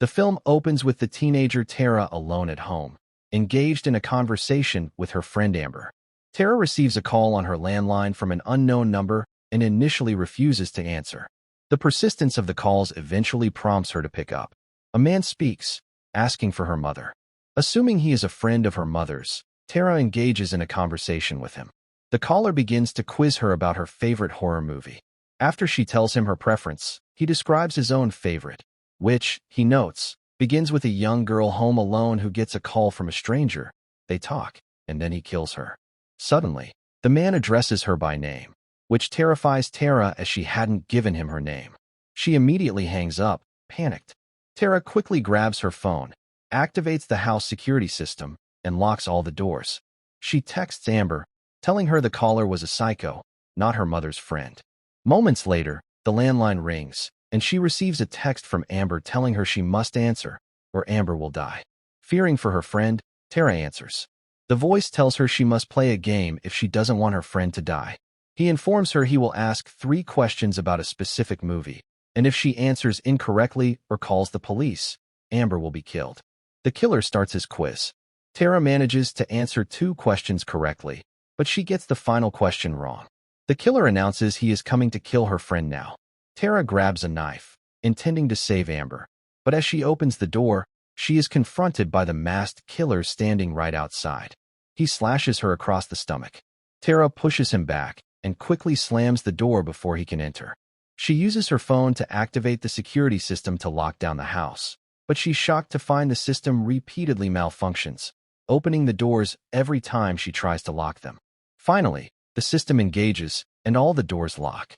The film opens with the teenager Tara alone at home, engaged in a conversation with her friend Amber. Tara receives a call on her landline from an unknown number and initially refuses to answer. The persistence of the calls eventually prompts her to pick up. A man speaks, asking for her mother. Assuming he is a friend of her mother's, Tara engages in a conversation with him. The caller begins to quiz her about her favorite horror movie. After she tells him her preference, he describes his own favorite, which, he notes, begins with a young girl home alone who gets a call from a stranger. They talk, and then he kills her. Suddenly, the man addresses her by name, which terrifies Tara as she hadn't given him her name. She immediately hangs up, panicked. Tara quickly grabs her phone, activates the house security system, and locks all the doors. She texts Amber, telling her the caller was a psycho, not her mother's friend. Moments later, the landline rings, and she receives a text from Amber telling her she must answer, or Amber will die. Fearing for her friend, Tara answers. The voice tells her she must play a game if she doesn't want her friend to die. He informs her he will ask 3 questions about a specific movie, and if she answers incorrectly or calls the police, Amber will be killed. The killer starts his quiz. Tara manages to answer 2 questions correctly, but she gets the final question wrong. The killer announces he is coming to kill her friend now. Tara grabs a knife, intending to save Amber, but as she opens the door, she is confronted by the masked killer standing right outside. He slashes her across the stomach. Tara pushes him back and quickly slams the door before he can enter. She uses her phone to activate the security system to lock down the house, but she's shocked to find the system repeatedly malfunctions, opening the doors every time she tries to lock them. Finally, the system engages, and all the doors lock.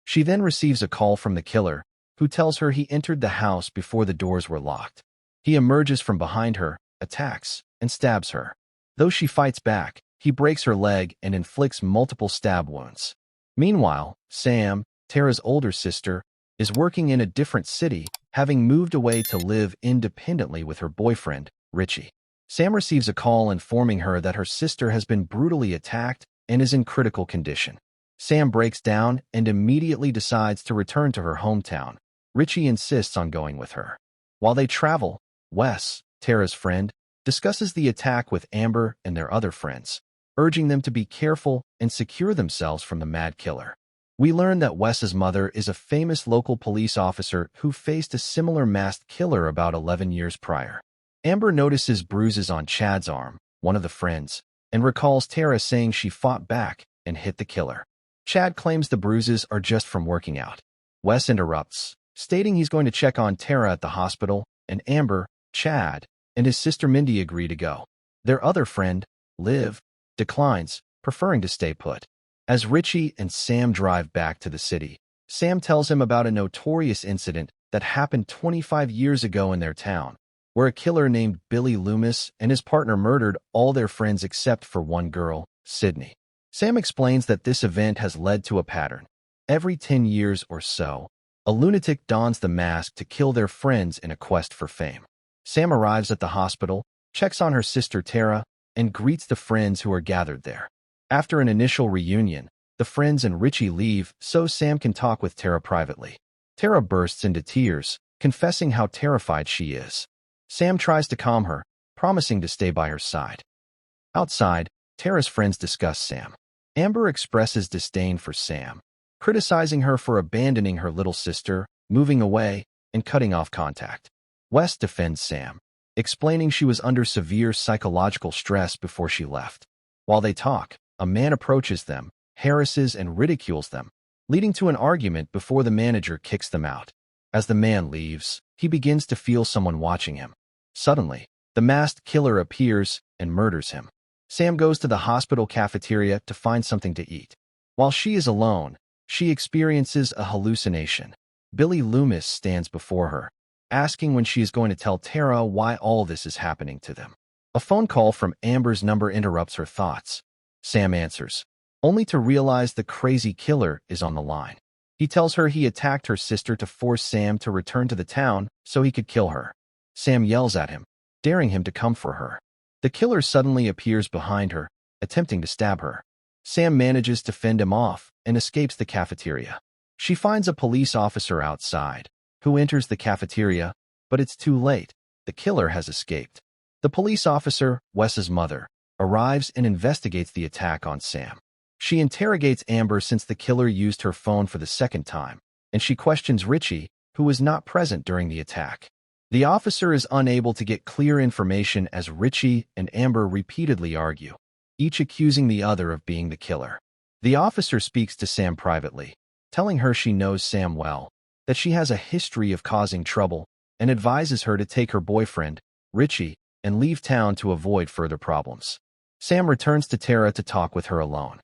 She then receives a call from the killer, who tells her he entered the house before the doors were locked. He emerges from behind her, attacks, and stabs her. Though she fights back, he breaks her leg and inflicts multiple stab wounds. Meanwhile, Sam, Tara's older sister, is working in a different city, having moved away to live independently with her boyfriend, Richie. Sam receives a call informing her that her sister has been brutally attacked and is in critical condition. Sam breaks down and immediately decides to return to her hometown. Richie insists on going with her. While they travel, Wes, Tara's friend, discusses the attack with Amber and their other friends, urging them to be careful and secure themselves from the mad killer. We learn that Wes's mother is a famous local police officer who faced a similar masked killer about 11 years prior. Amber notices bruises on Chad's arm, one of the friends, and recalls Tara saying she fought back and hit the killer. Chad claims the bruises are just from working out. Wes interrupts, stating he's going to check on Tara at the hospital, and Amber, Chad, and his sister Mindy agree to go. Their other friend, Liv, declines, preferring to stay put. As Richie and Sam drive back to the city, Sam tells him about a notorious incident that happened 25 years ago in their town, where a killer named Billy Loomis and his partner murdered all their friends except for one girl, Sydney. Sam explains that this event has led to a pattern. Every 10 years or so, a lunatic dons the mask to kill their friends in a quest for fame. Sam arrives at the hospital, checks on her sister Tara, and greets the friends who are gathered there. After an initial reunion, the friends and Richie leave so Sam can talk with Tara privately. Tara bursts into tears, confessing how terrified she is. Sam tries to calm her, promising to stay by her side. Outside, Tara's friends discuss Sam. Amber expresses disdain for Sam, criticizing her for abandoning her little sister, moving away, and cutting off contact. Wes defends Sam, explaining she was under severe psychological stress before she left. While they talk, a man approaches them, harasses and ridicules them, leading to an argument before the manager kicks them out. As the man leaves, he begins to feel someone watching him. Suddenly, the masked killer appears and murders him. Sam goes to the hospital cafeteria to find something to eat. While she is alone, she experiences a hallucination. Billy Loomis stands before her, asking when she is going to tell Tara why all this is happening to them. A phone call from Amber's number interrupts her thoughts. Sam answers, only to realize the crazy killer is on the line. He tells her he attacked her sister to force Sam to return to the town so he could kill her. Sam yells at him, daring him to come for her. The killer suddenly appears behind her, attempting to stab her. Sam manages to fend him off and escapes the cafeteria. She finds a police officer outside, who enters the cafeteria, But it's too late. The killer has escaped. The police officer, Wes's mother, arrives and investigates the attack on Sam. She interrogates Amber since the killer used her phone for the second time, and she questions Richie, who was not present during the attack. The officer is unable to get clear information as Richie and Amber repeatedly argue, each accusing the other of being the killer. The officer speaks to Sam privately, telling her she knows Sam well, that she has a history of causing trouble, and advises her to take her boyfriend, Richie, and leave town to avoid further problems. Sam returns to Tara to talk with her alone.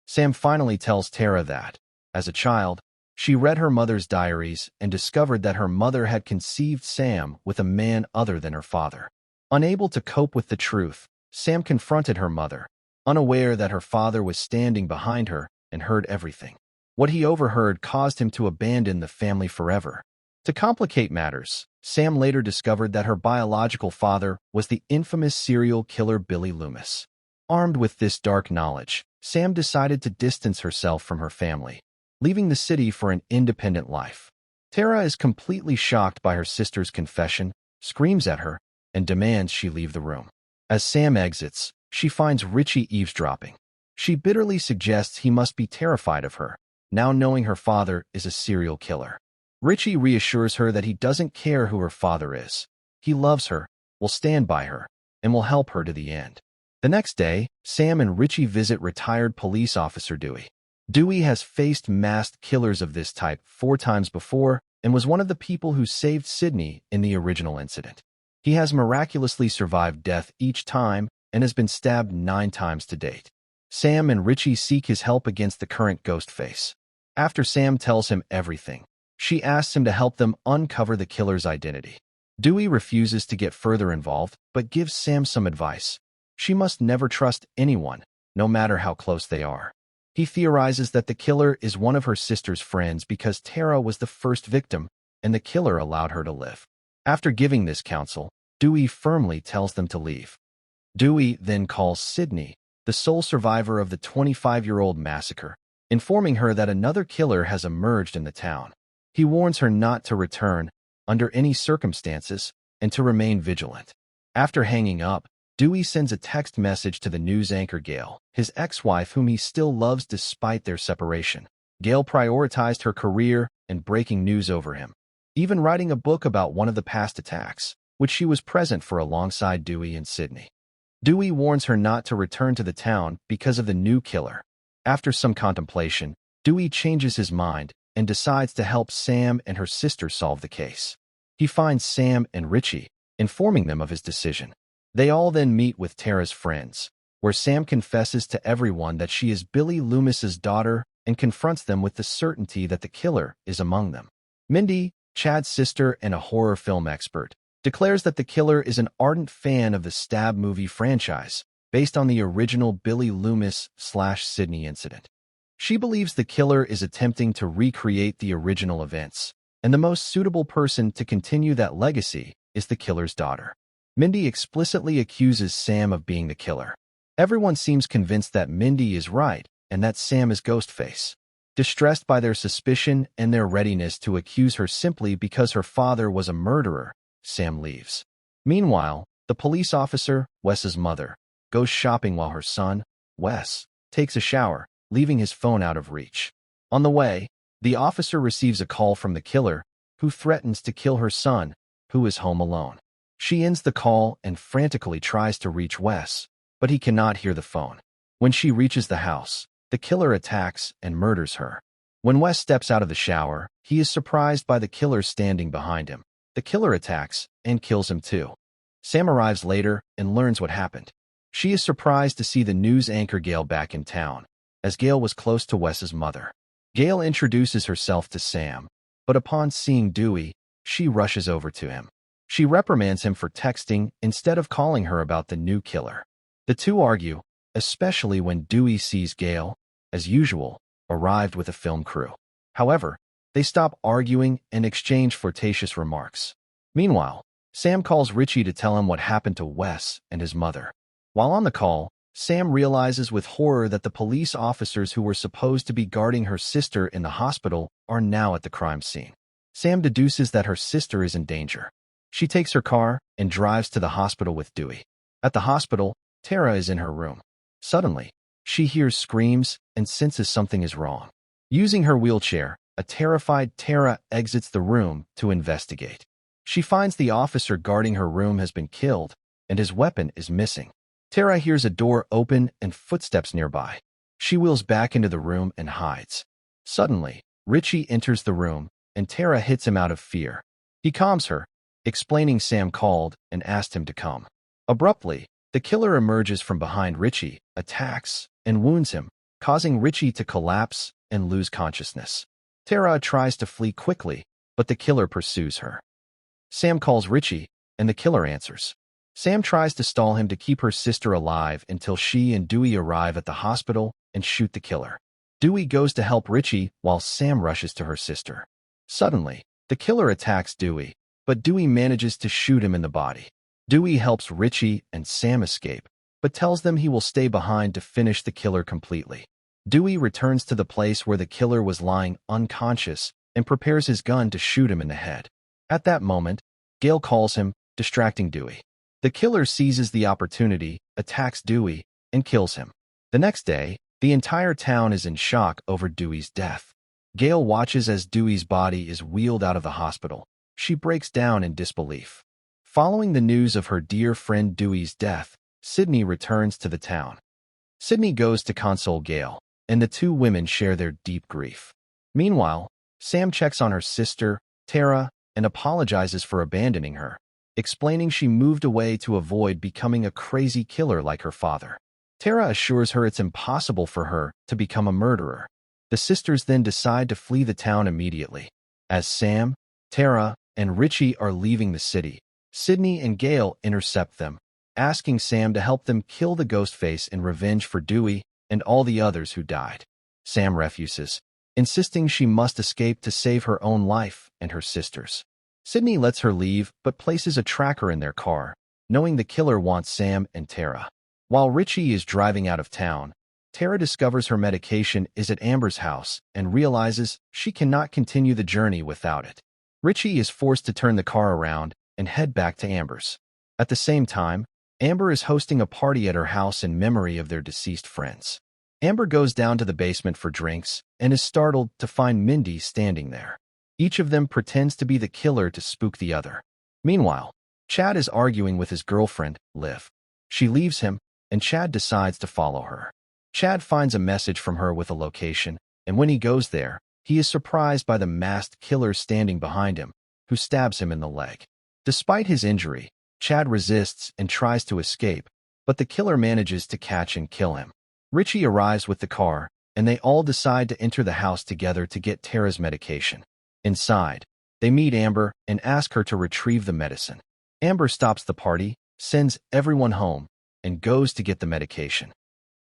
Sam finally tells Tara that, as a child, she read her mother's diaries and discovered that her mother had conceived Sam with a man other than her father. Unable to cope with the truth, Sam confronted her mother, unaware that her father was standing behind her and heard everything. What he overheard caused him to abandon the family forever. To complicate matters, Sam later discovered that her biological father was the infamous serial killer Billy Loomis. Armed with this dark knowledge, Sam decided to distance herself from her family, leaving the city for an independent life. Tara is completely shocked by her sister's confession, screams at her, and demands she leave the room. As Sam exits, she finds Richie eavesdropping. She bitterly suggests he must be terrified of her, now knowing her father is a serial killer. Richie reassures her that he doesn't care who her father is. He loves her, will stand by her, and will help her to the end. The next day, Sam and Richie visit retired police officer Dewey. Dewey has faced masked killers of this type 4 times before and was one of the people who saved Sydney in the original incident. He has miraculously survived death each time and has been stabbed 9 times to date. Sam and Richie seek his help against the current Ghostface. After Sam tells him everything, she asks him to help them uncover the killer's identity. Dewey refuses to get further involved, but gives Sam some advice. She must never trust anyone, no matter how close they are. He theorizes that the killer is one of her sister's friends because Tara was the first victim, and the killer allowed her to live. After giving this counsel, Dewey firmly tells them to leave. Dewey then calls Sydney, the sole survivor of the 25-year-old massacre, informing her that another killer has emerged in the town. He warns her not to return, under any circumstances, and to remain vigilant. After hanging up, Dewey sends a text message to the news anchor Gail, his ex-wife whom he still loves despite their separation. Gail prioritized her career and breaking news over him, even writing a book about one of the past attacks, which she was present for alongside Dewey and Sydney. Dewey warns her not to return to the town because of the new killer. After some contemplation, Dewey changes his mind and decides to help Sam and her sister solve the case. He finds Sam and Richie, informing them of his decision. They all then meet with Tara's friends, where Sam confesses to everyone that she is Billy Loomis's daughter and confronts them with the certainty that the killer is among them. Mindy, Chad's sister and a horror film expert, declares that the killer is an ardent fan of the Stab movie franchise, based on the original Billy Loomis/Sydney incident. She believes the killer is attempting to recreate the original events, and the most suitable person to continue that legacy is the killer's daughter. Mindy explicitly accuses Sam of being the killer. Everyone seems convinced that Mindy is right and that Sam is Ghostface. Distressed by their suspicion and their readiness to accuse her simply because her father was a murderer, Sam leaves. Meanwhile, the police officer, Wes's mother, goes shopping while her son, Wes, takes a shower, leaving his phone out of reach. On the way, the officer receives a call from the killer, who threatens to kill her son, who is home alone. She ends the call and frantically tries to reach Wes, but he cannot hear the phone. When she reaches the house, the killer attacks and murders her. When Wes steps out of the shower, he is surprised by the killer standing behind him. The killer attacks and kills him too. Sam arrives later and learns what happened. She is surprised to see the news anchor Gail back in town, as Gail was close to Wes's mother. Gail introduces herself to Sam, but upon seeing Dewey, she rushes over to him. She reprimands him for texting instead of calling her about the new killer. The two argue, especially when Dewey sees Gail, as usual, arrived with a film crew. However, they stop arguing and exchange flirtatious remarks. Meanwhile, Sam calls Richie to tell him what happened to Wes and his mother. While on the call, Sam realizes with horror that the police officers who were supposed to be guarding her sister in the hospital are now at the crime scene. Sam deduces that her sister is in danger. She takes her car and drives to the hospital with Dewey. At the hospital, Tara is in her room. Suddenly, she hears screams and senses something is wrong. Using her wheelchair, a terrified Tara exits the room to investigate. She finds the officer guarding her room has been killed, and his weapon is missing. Tara hears a door open and footsteps nearby. She wheels back into the room and hides. Suddenly, Richie enters the room, and Tara hits him out of fear. He calms her, explaining Sam called and asked him to come. Abruptly, the killer emerges from behind Richie, attacks, and wounds him, causing Richie to collapse and lose consciousness. Tara tries to flee quickly, but the killer pursues her. Sam calls Richie, and the killer answers. Sam tries to stall him to keep her sister alive until she and Dewey arrive at the hospital and shoot the killer. Dewey goes to help Richie while Sam rushes to her sister. Suddenly, the killer attacks Dewey, but Dewey manages to shoot him in the body. Dewey helps Richie and Sam escape, but tells them he will stay behind to finish the killer completely. Dewey returns to the place where the killer was lying unconscious and prepares his gun to shoot him in the head. At that moment, Gale calls him, distracting Dewey. The killer seizes the opportunity, attacks Dewey, and kills him. The next day, the entire town is in shock over Dewey's death. Gale watches as Dewey's body is wheeled out of the hospital. She breaks down in disbelief. Following the news of her dear friend Dewey's death, Sydney returns to the town. Sydney goes to console Gale, and the two women share their deep grief. Meanwhile, Sam checks on her sister, Tara, and apologizes for abandoning her, explaining she moved away to avoid becoming a crazy killer like her father. Tara assures her it's impossible for her to become a murderer. The sisters then decide to flee the town immediately. As Sam, Tara, and Richie are leaving the city, Sydney and Gale intercept them, asking Sam to help them kill the Ghostface in revenge for Dewey and all the others who died. Sam refuses, insisting she must escape to save her own life and her sister's. Sydney lets her leave but places a tracker in their car, knowing the killer wants Sam and Tara. While Richie is driving out of town, Tara discovers her medication is at Amber's house and realizes she cannot continue the journey without it. Richie is forced to turn the car around and head back to Amber's. At the same time, Amber is hosting a party at her house in memory of their deceased friends. Amber goes down to the basement for drinks and is startled to find Mindy standing there. Each of them pretends to be the killer to spook the other. Meanwhile, Chad is arguing with his girlfriend, Liv. She leaves him, and Chad decides to follow her. Chad finds a message from her with a location, and when he goes there, he is surprised by the masked killer standing behind him, who stabs him in the leg. Despite his injury, Chad resists and tries to escape, but the killer manages to catch and kill him. Richie arrives with the car, and they all decide to enter the house together to get Tara's medication. Inside, they meet Amber and ask her to retrieve the medicine. Amber stops the party, sends everyone home, and goes to get the medication.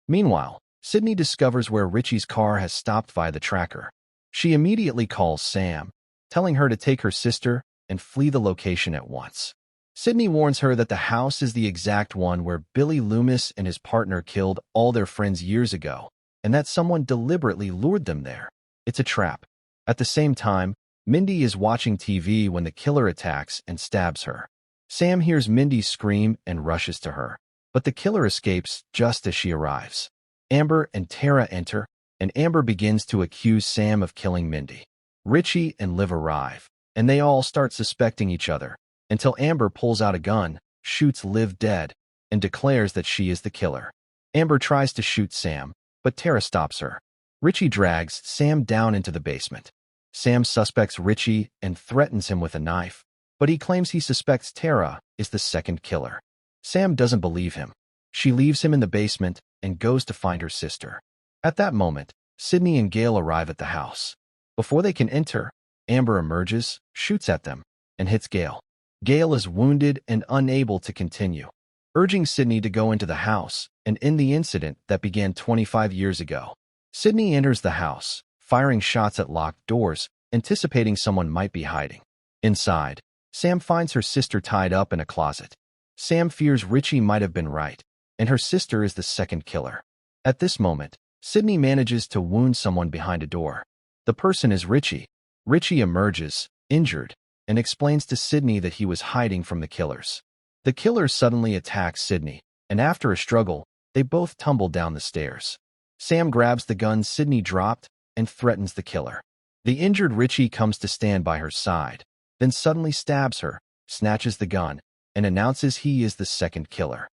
Meanwhile, Sydney discovers where Richie's car has stopped via the tracker. She immediately calls Sam, telling her to take her sister and flee the location at once. Sydney warns her that the house is the exact one where Billy Loomis and his partner killed all their friends years ago, and that someone deliberately lured them there. It's a trap. At the same time, Mindy is watching TV when the killer attacks and stabs her. Sam hears Mindy scream and rushes to her, but the killer escapes just as she arrives. Amber and Tara enter, and Amber begins to accuse Sam of killing Mindy. Richie and Liv arrive, and they all start suspecting each other, until Amber pulls out a gun, shoots Liv dead, and declares that she is the killer. Amber tries to shoot Sam, but Tara stops her. Richie drags Sam down into the basement. Sam suspects Richie and threatens him with a knife, but he claims he suspects Tara is the second killer. Sam doesn't believe him. She leaves him in the basement and goes to find her sister. At that moment, Sydney and Gale arrive at the house. Before they can enter, Amber emerges, shoots at them, and hits Gale. Gale is wounded and unable to continue, urging Sydney to go into the house and end the incident that began 25 years ago. Sydney enters the house, firing shots at locked doors, anticipating someone might be hiding. Inside, Sam finds her sister tied up in a closet. Sam fears Richie might have been right, and her sister is the second killer. At this moment, Sydney manages to wound someone behind a door. The person is Richie. Richie emerges, injured, and explains to Sydney that he was hiding from the killers. The killers suddenly attack Sydney, and after a struggle, they both tumble down the stairs. Sam grabs the gun Sydney dropped and threatens the killer. The injured Richie comes to stand by her side, then suddenly stabs her, snatches the gun, and announces he is the second killer.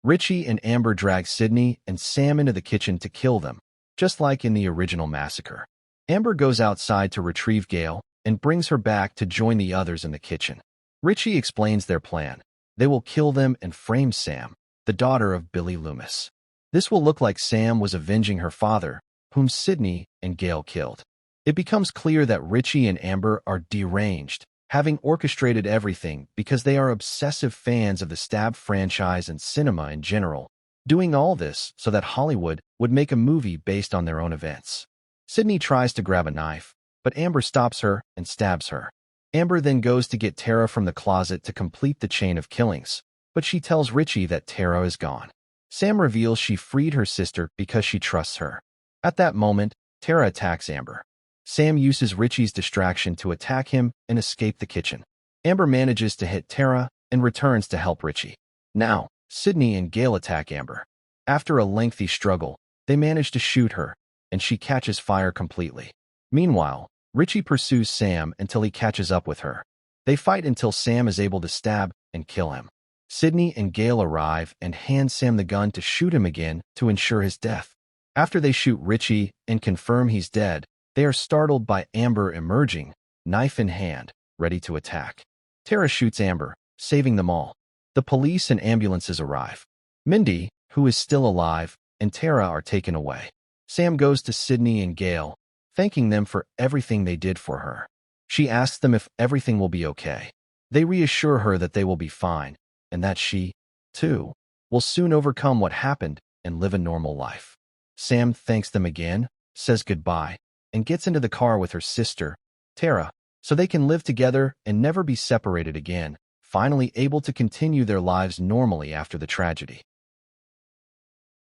Richie and Amber drag Sydney and Sam into the kitchen to kill them, just like in the original massacre. Amber goes outside to retrieve Gail and brings her back to join the others in the kitchen. Richie explains their plan. They will kill them and frame Sam, the daughter of Billy Loomis. This will look like Sam was avenging her father, whom Sydney and Gail killed. It becomes clear that Richie and Amber are deranged, having orchestrated everything because they are obsessive fans of the Stab franchise and cinema in general, doing all this so that Hollywood would make a movie based on their own events. Sydney tries to grab a knife, but Amber stops her and stabs her. Amber then goes to get Tara from the closet to complete the chain of killings, but she tells Richie that Tara is gone. Sam reveals she freed her sister because she trusts her. At that moment, Tara attacks Amber. Sam uses Richie's distraction to attack him and escape the kitchen. Amber manages to hit Tara and returns to help Richie. Now, Sydney and Gail attack Amber. After a lengthy struggle, they manage to shoot her, and she catches fire completely. Meanwhile, Richie pursues Sam until he catches up with her. They fight until Sam is able to stab and kill him. Sydney and Gail arrive and hand Sam the gun to shoot him again to ensure his death. After they shoot Richie and confirm he's dead, they are startled by Amber emerging, knife in hand, ready to attack. Tara shoots Amber, saving them all. The police and ambulances arrive. Mindy, who is still alive, and Tara are taken away. Sam goes to Sydney and Gail, thanking them for everything they did for her. She asks them if everything will be okay. They reassure her that they will be fine, and that she, too, will soon overcome what happened and live a normal life. Sam thanks them again, says goodbye, and gets into the car with her sister, Tara, so they can live together and never be separated again, finally able to continue their lives normally after the tragedy.